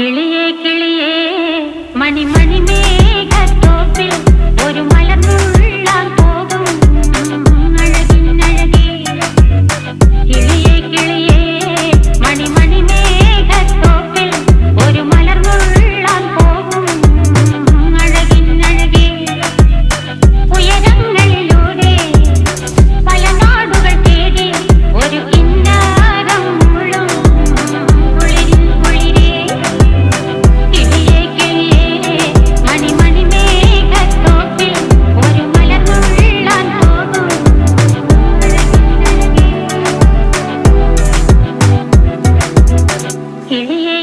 കിളിയേ കിളിയേ മണിമണി മേഘത്തോപ്പിൽ ഒരു മലർന്നുള്ളാൻ പോകും അഴകിനഴകേ. കിളിയേ കിളിയേ മണിമണി മേഘത്തോപ്പിൽ ഒരു മലർന്നുള്ളാൻ പോകും അഴകിനഴകേ. ഉയരങ്ങളിലൂടെ പല നാടുകൾ തേടി ഒരു കിന്നാരം മുള്ളും കുളിരിൻ കുളിരേ. കിളിയേ കിളിയേ മണിമണി മേഘത്തോപ്പിൽ ഒരു മലർന്നുള്ളാൻ പോകും അഴകിനഴകേ. കിളിയേ